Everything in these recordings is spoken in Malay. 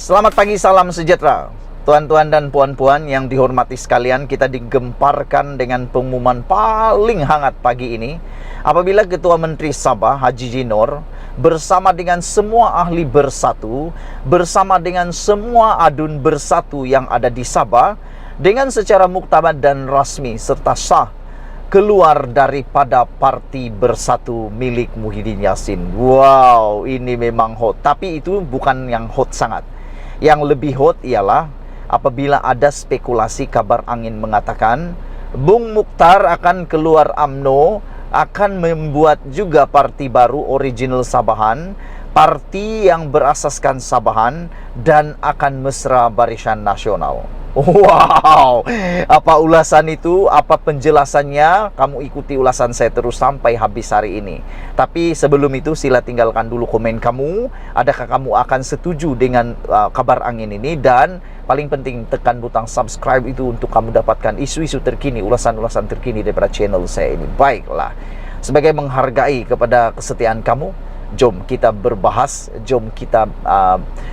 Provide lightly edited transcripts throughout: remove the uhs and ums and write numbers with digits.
Selamat pagi, salam sejahtera. Tuan-tuan dan puan-puan yang dihormati sekalian, kita digemparkan dengan pengumuman paling hangat pagi ini apabila Ketua Menteri Sabah Haji Jinor bersama dengan semua ahli bersatu, bersama dengan semua adun bersatu yang ada di Sabah dengan secara muktamad dan rasmi serta sah keluar daripada Parti Bersatu milik Muhyiddin Yassin. Wow, ini memang hot. Tapi itu bukan yang hot sangat. Yang lebih hot ialah apabila ada spekulasi kabar angin mengatakan Bung Mukhtar akan keluar UMNO, akan membuat juga parti baru original Sabahan, parti yang berasaskan Sabahan, dan akan mesra Barisan Nasional. Wow, apa ulasan itu, apa penjelasannya? Kamu ikuti ulasan saya terus sampai habis hari ini. Tapi sebelum itu sila tinggalkan dulu komen kamu. Adakah kamu akan setuju dengan kabar angin ini? Dan paling penting tekan butang subscribe itu untuk kamu dapatkan isu-isu terkini, ulasan-ulasan terkini daripada channel saya ini. Baiklah, sebagai menghargai kepada kesetiaan kamu, jom kita berbahas, jom kita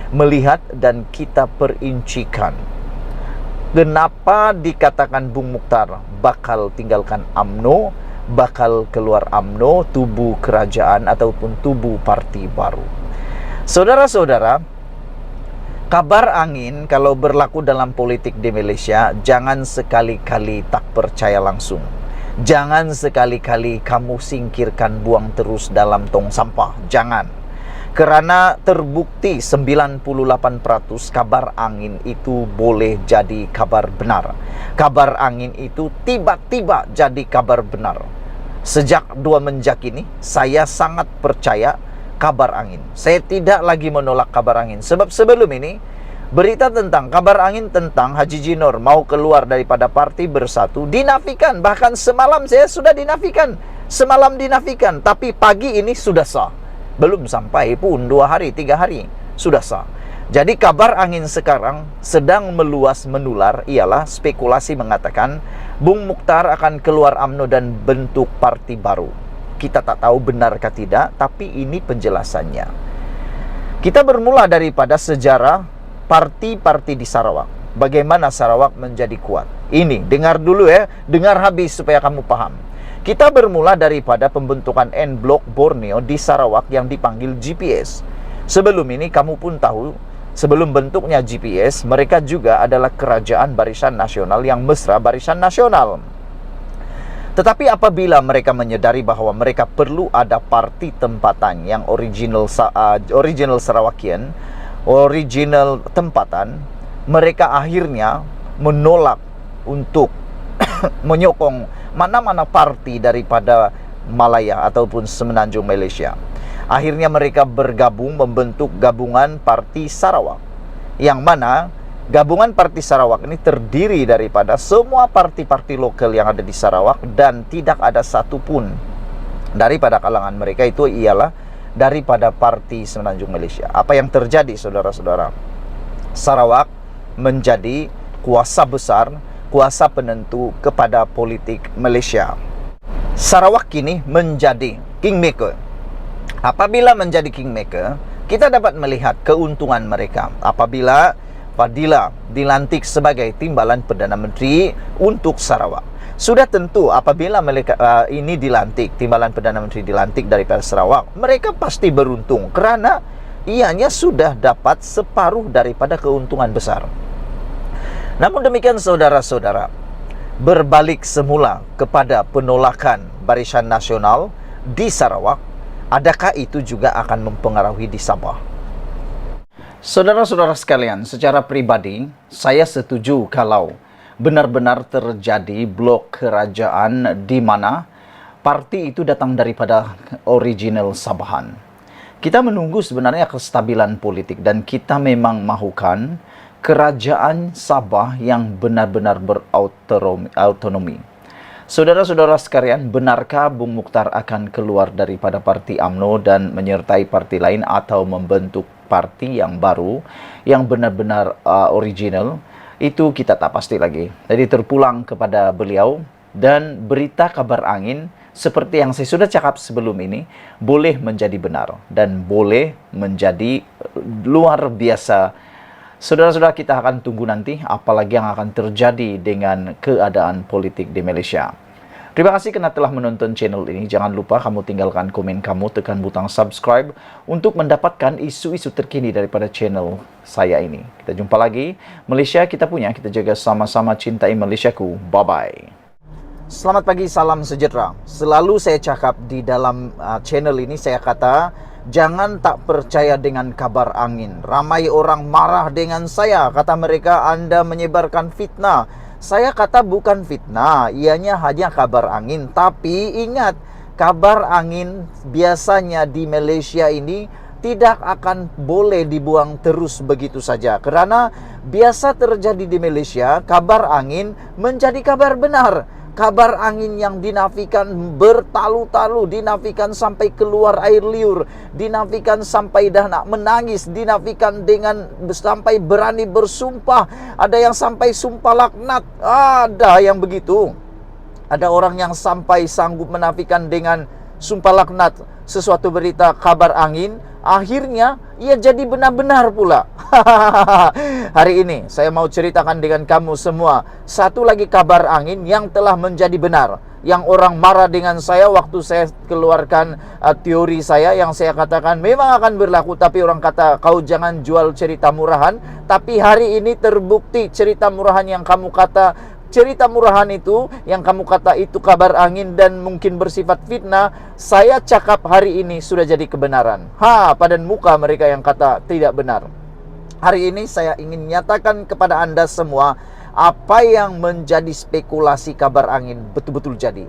melihat dan kita perincikan. Kenapa dikatakan Bung Mukhtar bakal tinggalkan UMNO, bakal keluar UMNO, tubuh kerajaan ataupun tubuh parti baru? Saudara-saudara, kabar angin kalau berlaku dalam politik di Malaysia, jangan sekali-kali tak percaya langsung. Jangan sekali-kali kamu singkirkan, buang terus dalam tong sampah. Jangan. Kerana terbukti 98% kabar angin itu boleh jadi kabar benar. Kabar angin itu tiba-tiba jadi kabar benar. Sejak 2 menjak ini, saya sangat percaya kabar angin. Saya tidak lagi menolak kabar angin. Sebab sebelum ini, berita tentang kabar angin tentang Haji Jinor mau keluar daripada Parti Bersatu dinafikan. Bahkan semalam saya sudah dinafikan. Semalam dinafikan, tapi pagi ini sudah sah. Belum sampai pun 2 hari, 3 hari sudah sah. Jadi kabar angin sekarang sedang meluas menular ialah spekulasi mengatakan Bung Mukhtar akan keluar UMNO dan bentuk parti baru. Kita tak tahu benarkah tidak, tapi ini penjelasannya. Kita bermula daripada sejarah parti-parti di Sarawak. Bagaimana Sarawak menjadi kuat. Ini, dengar dulu ya, dengar habis supaya kamu paham. Kita bermula daripada pembentukan N-Block Borneo di Sarawak yang dipanggil GPS. Sebelum ini kamu pun tahu, sebelum bentuknya GPS, mereka juga adalah kerajaan Barisan Nasional yang mesra Barisan Nasional. Tetapi apabila mereka menyadari bahawa mereka perlu ada parti tempatan yang original Sarawakian, original tempatan, mereka akhirnya menolak untuk menyokong mana-mana parti daripada Malaya ataupun Semenanjung Malaysia. Akhirnya mereka bergabung membentuk gabungan Parti Sarawak, yang mana gabungan Parti Sarawak ini terdiri daripada semua parti-parti lokal yang ada di Sarawak, dan tidak ada satupun daripada kalangan mereka itu ialah daripada Parti Semenanjung Malaysia. Apa yang terjadi, saudara-saudara? Sarawak menjadi kuasa besar, kuasa penentu kepada politik Malaysia. Sarawak kini menjadi kingmaker. Apabila menjadi kingmaker, kita dapat melihat keuntungan mereka. Apabila Fadila dilantik sebagai timbalan Perdana Menteri untuk Sarawak, sudah tentu apabila mereka ini dilantik, timbalan Perdana Menteri dilantik daripada Sarawak, mereka pasti beruntung kerana ianya sudah dapat separuh daripada keuntungan besar. Namun demikian, saudara-saudara, berbalik semula kepada penolakan Barisan Nasional di Sarawak, adakah itu juga akan mempengaruhi di Sabah? Saudara-saudara sekalian, secara pribadi, saya setuju kalau benar-benar terjadi blok kerajaan di mana parti itu datang daripada original Sabahan. Kita menunggu sebenarnya kestabilan politik dan kita memang mahukan kerajaan Sabah yang benar-benar berautonomi. Saudara-saudara sekalian, benarkah Bung Mukhtar akan keluar daripada Parti UMNO dan menyertai parti lain atau membentuk parti yang baru, yang benar-benar original? Itu kita tak pasti lagi. Jadi terpulang kepada beliau, dan berita kabar angin seperti yang saya sudah cakap sebelum ini, boleh menjadi benar dan boleh menjadi luar biasa Saudara-saudara, kita akan tunggu nanti apalagi yang akan terjadi dengan keadaan politik di Malaysia. Terima kasih karena telah menonton channel ini. Jangan lupa kamu tinggalkan komen kamu, tekan butang subscribe untuk mendapatkan isu-isu terkini daripada channel saya ini. Kita jumpa lagi. Malaysia kita punya, kita jaga sama-sama, cintai Malaysiaku. Bye-bye. Selamat pagi, salam sejahtera. Selalu saya cakap di dalam channel ini, saya kata, jangan tak percaya dengan kabar angin. Ramai orang marah dengan saya. Kata mereka, Anda menyebarkan fitnah. Saya kata bukan fitnah, ianya hanya kabar angin. Tapi ingat, kabar angin biasanya di Malaysia ini tidak akan boleh dibuang terus begitu saja. Kerana biasa terjadi di Malaysia, kabar angin menjadi kabar benar. Kabar angin yang dinafikan bertalu-talu, dinafikan sampai keluar air liur, dinafikan sampai dah nak menangis, dinafikan dengan sampai berani bersumpah. Ada yang sampai sumpah laknat, ada yang begitu. Ada orang yang sampai sanggup menafikan dengan sumpah laknat sesuatu berita kabar angin. Akhirnya ia jadi benar-benar pula. Hari ini saya mau ceritakan dengan kamu semua satu lagi kabar angin yang telah menjadi benar. Yang orang marah dengan saya waktu saya keluarkan teori saya, yang saya katakan memang akan berlaku, tapi orang kata kau jangan jual cerita murahan. Tapi hari ini terbukti cerita murahan yang kamu kata, cerita murahan itu yang kamu kata itu kabar angin dan mungkin bersifat fitnah, saya cakap hari ini sudah jadi kebenaran. Padan muka mereka yang kata tidak benar. Hari ini saya ingin nyatakan kepada Anda semua, apa yang menjadi spekulasi kabar angin betul-betul jadi.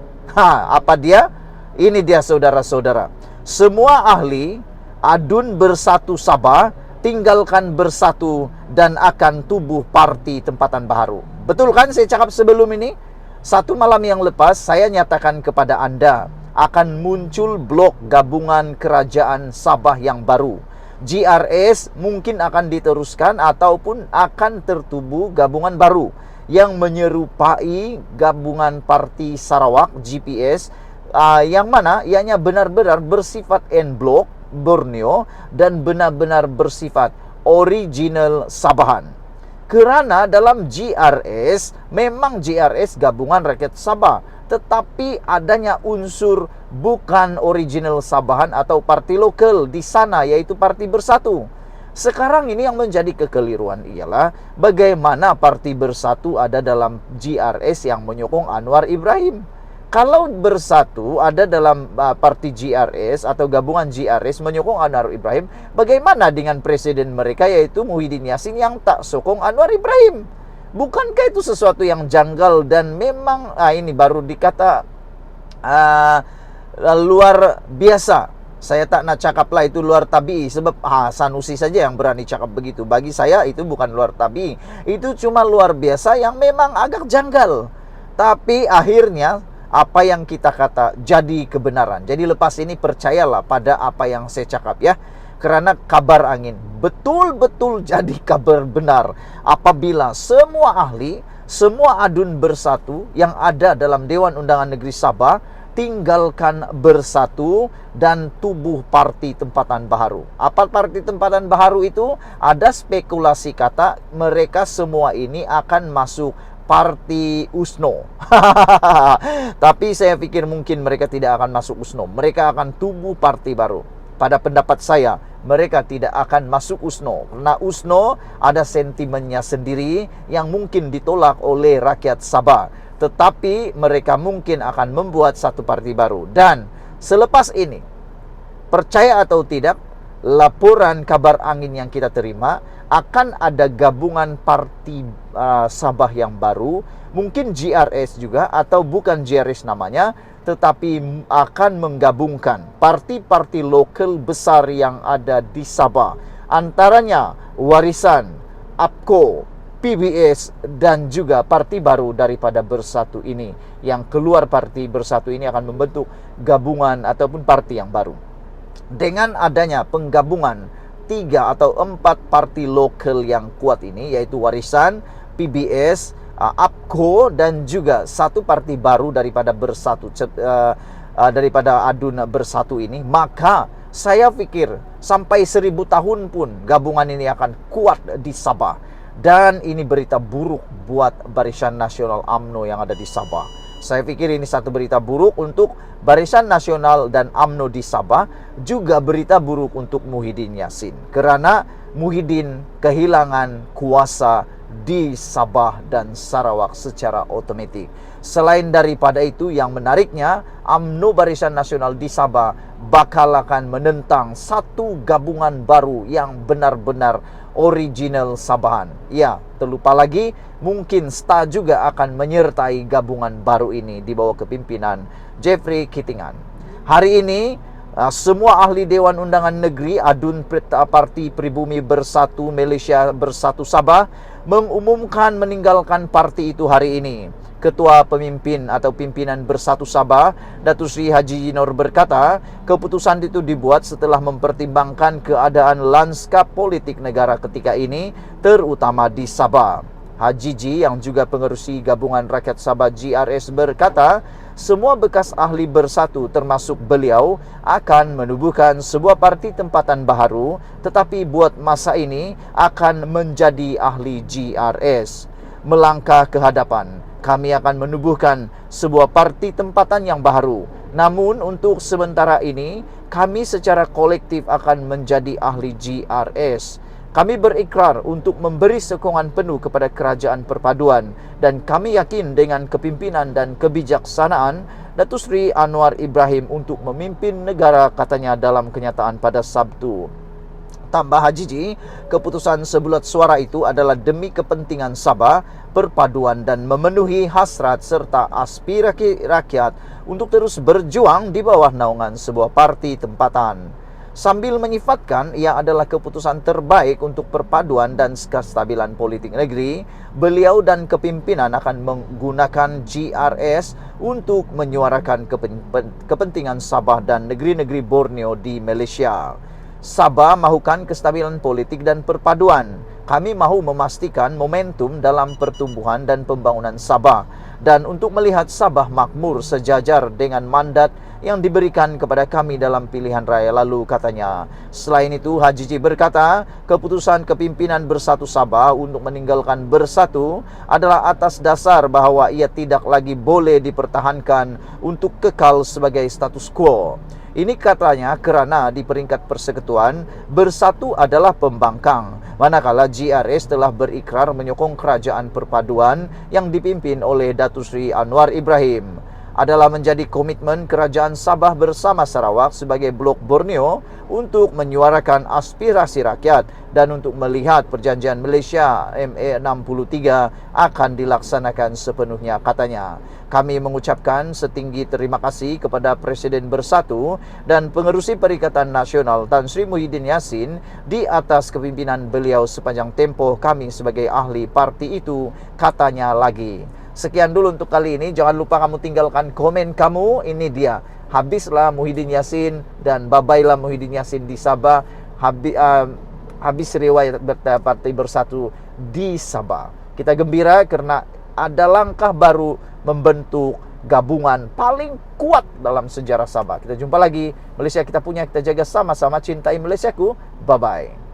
Apa dia? Ini dia saudara-saudara. Semua ahli adun bersatu Sabah, tinggalkan bersatu dan akan tubuh parti tempatan baharu. Betul kan saya cakap sebelum ini? Satu malam yang lepas saya nyatakan kepada Anda akan muncul blok gabungan kerajaan Sabah yang baru. GRS mungkin akan diteruskan ataupun akan tertubuh gabungan baru yang menyerupai gabungan Parti Sarawak GPS, yang mana ianya benar-benar bersifat en blok Borneo dan benar-benar bersifat original Sabahan. Kerana dalam GRS, memang GRS gabungan rakyat Sabah, tetapi adanya unsur bukan original Sabahan atau parti lokal di sana, yaitu Parti Bersatu. Sekarang ini yang menjadi kekeliruan ialah bagaimana Parti Bersatu ada dalam GRS yang menyokong Anwar Ibrahim. Kalau Bersatu ada dalam parti GRS atau gabungan GRS menyokong Anwar Ibrahim, bagaimana dengan presiden mereka yaitu Muhyiddin Yassin yang tak sokong Anwar Ibrahim? Bukankah itu sesuatu yang janggal dan memang ini baru dikata luar biasa. Saya tak nak cakaplah itu luar tabi'i, sebab Sanusi saja yang berani cakap begitu. Bagi saya itu bukan luar tabi'i, itu cuma luar biasa yang memang agak janggal. Tapi akhirnya apa yang kita kata jadi kebenaran. Jadi lepas ini percayalah pada apa yang saya cakap ya. Kerana kabar angin betul-betul jadi kabar benar apabila semua ahli, semua adun bersatu yang ada dalam Dewan Undangan Negeri Sabah tinggalkan bersatu dan tubuh Parti Tempatan Baharu. Apa Parti Tempatan Baharu itu? Ada spekulasi kata mereka semua ini akan masuk Parti USNO. Tapi saya pikir mungkin mereka tidak akan masuk USNO. Mereka akan tubuh parti baru. Pada pendapat saya, mereka tidak akan masuk USNO. Karena USNO ada sentimennya sendiri yang mungkin ditolak oleh rakyat Sabah. Tetapi mereka mungkin akan membuat satu parti baru. Dan selepas ini, percaya atau tidak, laporan kabar angin yang kita terima akan ada gabungan parti Sabah yang baru, mungkin GRS juga atau bukan GRS namanya, tetapi akan menggabungkan parti-parti lokal besar yang ada di Sabah, antaranya Warisan, APKO, PBS dan juga parti baru daripada Bersatu ini. Yang keluar Parti Bersatu ini akan membentuk gabungan ataupun parti yang baru. Dengan adanya penggabungan 3 atau 4 parti lokal yang kuat ini, yaitu Warisan, PBS, APKO dan juga satu parti baru daripada Bersatu, daripada adun Bersatu ini, maka Saya pikir sampai 1000 tahun pun gabungan ini akan kuat di Sabah. Dan ini berita buruk buat Barisan Nasional UMNO yang ada di Sabah. Saya pikir ini satu berita buruk untuk Barisan Nasional dan UMNO di Sabah, juga berita buruk untuk Muhyiddin Yassin. Karena Muhyiddin kehilangan kuasa di Sabah dan Sarawak secara otomatis. Selain daripada itu, yang menariknya, UMNO Barisan Nasional di Sabah bakal akan menentang satu gabungan baru yang benar-benar original Sabahan. Ya, terlupa lagi, mungkin STA juga akan menyertai gabungan baru ini di bawah kepimpinan Jeffrey Kitingan. Hari ini, semua ahli Dewan Undangan Negeri ADUN Parti Pribumi Bersatu Malaysia Bersatu Sabah mengumumkan meninggalkan parti itu hari ini. Ketua Pemimpin atau Pimpinan Bersatu Sabah, Datuk Seri Haji Jinor berkata, keputusan itu dibuat setelah mempertimbangkan keadaan lanskap politik negara ketika ini, terutama di Sabah. Haji Ji yang juga pengerusi Gabungan Rakyat Sabah GRS berkata, semua bekas ahli Bersatu termasuk beliau akan menubuhkan sebuah parti tempatan baharu, tetapi buat masa ini akan menjadi ahli GRS. Melangkah ke hadapan, kami akan menubuhkan sebuah parti tempatan yang baru. Namun untuk sementara ini, kami secara kolektif akan menjadi ahli GRS. Kami berikrar untuk memberi sokongan penuh kepada kerajaan perpaduan, dan kami yakin dengan kepimpinan dan kebijaksanaan Datuk Seri Anwar Ibrahim untuk memimpin negara, katanya dalam kenyataan pada Sabtu. Tambah Haji Ji, keputusan sebulat suara itu adalah demi kepentingan Sabah, perpaduan dan memenuhi hasrat serta aspirasi rakyat untuk terus berjuang di bawah naungan sebuah parti tempatan. Sambil menyifatkan ia adalah keputusan terbaik untuk perpaduan dan kestabilan politik negeri, beliau dan kepimpinan akan menggunakan GRS untuk menyuarakan kepentingan Sabah dan negeri-negeri Borneo di Malaysia. Sabah mahukan kestabilan politik dan perpaduan. Kami mahu memastikan momentum dalam pertumbuhan dan pembangunan Sabah, dan untuk melihat Sabah makmur sejajar dengan mandat yang diberikan kepada kami dalam pilihan raya lalu, katanya. Selain itu, Haji Ji berkata, keputusan kepimpinan Bersatu Sabah untuk meninggalkan Bersatu adalah atas dasar bahawa ia tidak lagi boleh dipertahankan untuk kekal sebagai status quo. Ini katanya kerana di peringkat persekutuan, Bersatu adalah pembangkang, manakala GRS telah berikrar menyokong kerajaan perpaduan yang dipimpin oleh Datuk Seri Anwar Ibrahim. Adalah menjadi komitmen kerajaan Sabah bersama Sarawak sebagai blok Borneo untuk menyuarakan aspirasi rakyat dan untuk melihat perjanjian Malaysia MA63 akan dilaksanakan sepenuhnya, katanya. Kami mengucapkan setinggi terima kasih kepada Presiden Bersatu dan Pengerusi Perikatan Nasional Tan Sri Muhyiddin Yassin di atas kepimpinan beliau sepanjang tempoh kami sebagai ahli parti itu, katanya lagi. Sekian dulu untuk kali ini. Jangan lupa kamu tinggalkan komen kamu. Ini dia. Habislah Muhyiddin Yassin dan babailah Muhyiddin Yassin di Sabah. Habis riwayat Parti Bersatu di Sabah. Kita gembira kerana ada langkah baru membentuk gabungan paling kuat dalam sejarah Sabah. Kita jumpa lagi. Malaysia kita punya, kita jaga sama-sama. Cintai Malaysiaku. Bye-bye.